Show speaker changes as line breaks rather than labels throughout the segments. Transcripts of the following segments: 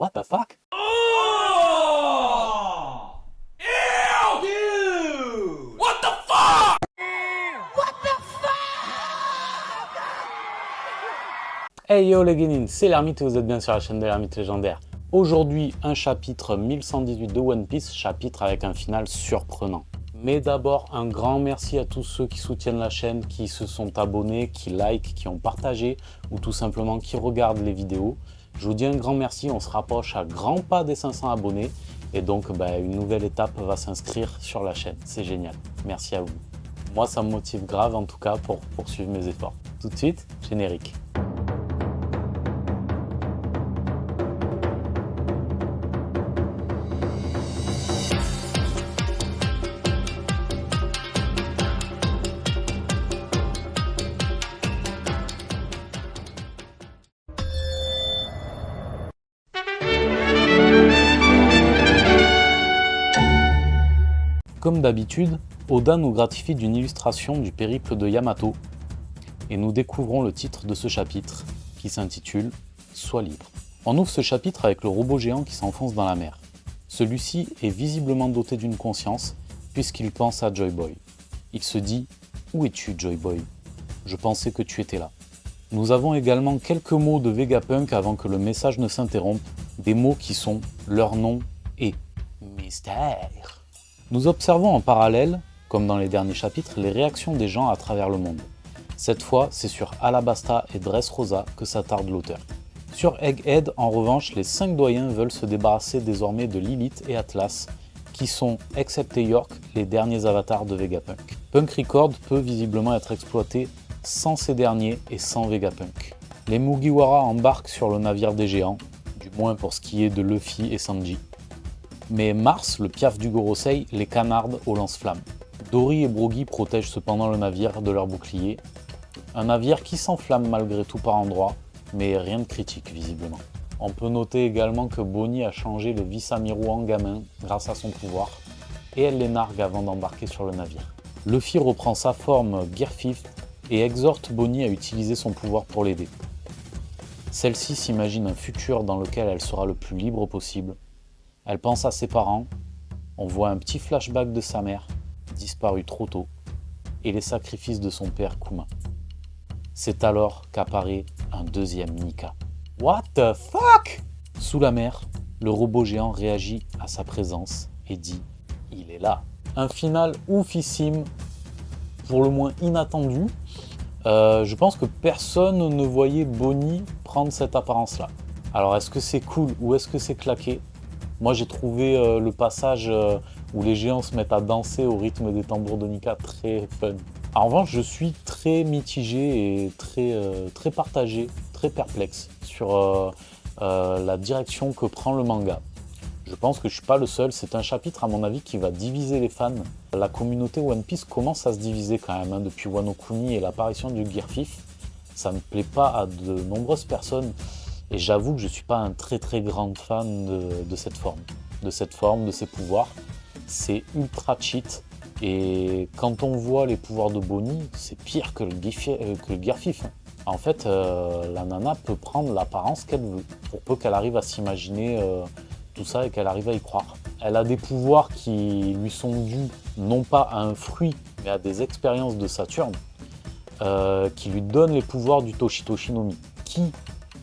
What the fuck?
Oh! Ew! Dude! What the fuck?
Hey yo les guénines, c'est l'Ermite et vous êtes bien sur la chaîne de l'Ermite légendaire. Aujourd'hui, un chapitre 1118 de One Piece, chapitre avec un final surprenant. Mais d'abord, un grand merci à tous ceux qui soutiennent la chaîne, qui se sont abonnés, qui likent, qui ont partagé ou tout simplement qui regardent les vidéos. Je vous dis un grand merci, on se rapproche à grands pas des 500 abonnés et donc une nouvelle étape va s'inscrire sur la chaîne. C'est génial, merci à vous. Moi ça me motive grave en tout cas pour poursuivre mes efforts. Tout de suite, générique. Comme d'habitude, Oda nous gratifie d'une illustration du périple de Yamato et nous découvrons le titre de ce chapitre qui s'intitule « Sois libre ». On ouvre ce chapitre avec le robot géant qui s'enfonce dans la mer. Celui-ci est visiblement doté d'une conscience puisqu'il pense à Joy Boy. Il se dit « Où es-tu, Joy Boy ? Je pensais que tu étais là ». Nous avons également quelques mots de Vegapunk avant que le message ne s'interrompe, des mots qui sont leur nom et mystère. Nous observons en parallèle, comme dans les derniers chapitres, les réactions des gens à travers le monde. Cette fois, c'est sur Alabasta et Dressrosa que s'attarde l'auteur. Sur Egghead, en revanche, les 5 doyens veulent se débarrasser désormais de Lilith et Atlas, qui sont, excepté York, les derniers avatars de Vegapunk. Punk Record peut visiblement être exploité sans ces derniers et sans Vegapunk. Les Mugiwara embarquent sur le navire des géants, du moins pour ce qui est de Luffy et Sanji. Mais Mars, le piaf du Gorosei, les canarde au lance-flammes. Dory et Brogy protègent cependant le navire de leur bouclier. Un navire qui s'enflamme malgré tout par endroits, mais rien de critique visiblement. On peut noter également que Bonnie a changé le Viss-Amiru en gamin grâce à son pouvoir, et elle les nargue avant d'embarquer sur le navire. Luffy reprend sa forme Gearfifth et exhorte Bonnie à utiliser son pouvoir pour l'aider. Celle-ci s'imagine un futur dans lequel elle sera le plus libre possible. Elle pense à ses parents, on voit un petit flashback de sa mère, disparue trop tôt, et les sacrifices de son père Kuma. C'est alors qu'apparaît un deuxième Nika. What the fuck? Sous la mer, le robot géant réagit à sa présence et dit « Il est là ». Un final oufissime, pour le moins inattendu. Je pense que personne ne voyait Bonnie prendre cette apparence-là. Alors est-ce que c'est cool ou est-ce que c'est claqué? Moi j'ai trouvé le passage où les géants se mettent à danser au rythme des tambours de Nika très fun. En revanche, je suis très mitigé et très partagé, très perplexe sur la direction que prend le manga. Je pense que je ne suis pas le seul, c'est un chapitre à mon avis qui va diviser les fans. La communauté One Piece commence à se diviser quand même, depuis Wano Kuni et l'apparition du Gearfifth. Ça ne plaît pas à de nombreuses personnes. Et j'avoue que je ne suis pas un très grand fan de cette forme, de ces pouvoirs. C'est ultra cheat. Et quand on voit les pouvoirs de Bonnie, c'est pire que le Gearfifth. En fait, la nana peut prendre l'apparence qu'elle veut, pour peu qu'elle arrive à s'imaginer tout ça et qu'elle arrive à y croire. Elle a des pouvoirs qui lui sont dus, non pas à un fruit, mais à des expériences de Saturne, qui lui donnent les pouvoirs du Toshitoshi no Mi. Qui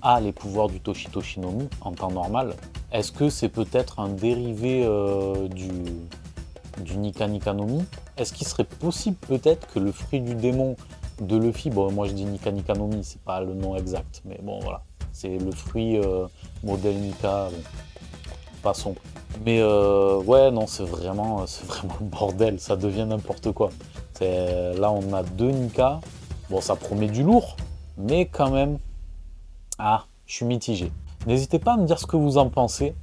a les pouvoirs du Toshitoshi no Mi en temps normal? Est-ce que c'est peut-être un dérivé du Nika Nika no Mi? Est-ce qu'il serait possible peut-être que le fruit du démon de Luffy, bon moi je dis Nika Nika no Mi, c'est pas le nom exact, mais bon voilà, c'est le fruit modèle Nika, bon, passons. Mais ouais non, c'est vraiment le bordel, ça devient n'importe quoi. Là on a 2 Nika, bon ça promet du lourd, mais quand même, je suis mitigé. N'hésitez pas à me dire ce que vous en pensez.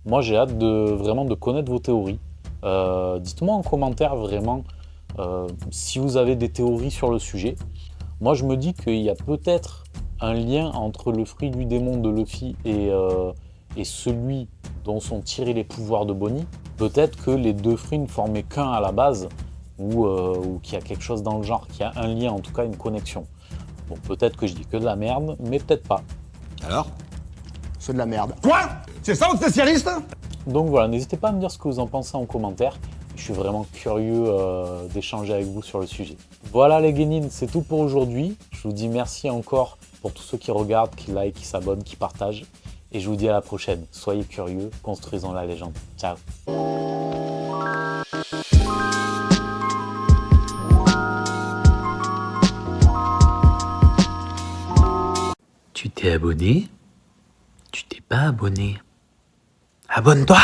Moi, j'ai hâte vraiment de connaître vos théories. Dites-moi en commentaire vraiment si vous avez des théories sur le sujet. Moi, je me dis qu'il y a peut-être un lien entre le fruit du démon de Luffy et celui dont sont tirés les pouvoirs de Bonnie. Peut-être que les 2 fruits ne formaient qu'un à la base, ou qu'il y a quelque chose dans le genre, qu'il y a un lien, en tout cas une connexion. Bon, peut-être que je dis que de la merde, mais peut-être pas.
Alors, c'est de la merde.
Quoi? C'est ça votre spécialiste?
Donc voilà, n'hésitez pas à me dire ce que vous en pensez en commentaire. Je suis vraiment curieux d'échanger avec vous sur le sujet. Voilà les guénines, c'est tout pour aujourd'hui. Je vous dis merci encore pour tous ceux qui regardent, qui like, qui s'abonnent, qui partagent. Et je vous dis à la prochaine. Soyez curieux, construisons la légende. Ciao.
Tu t'es abonné? Tu t'es pas abonné? Abonne-toi!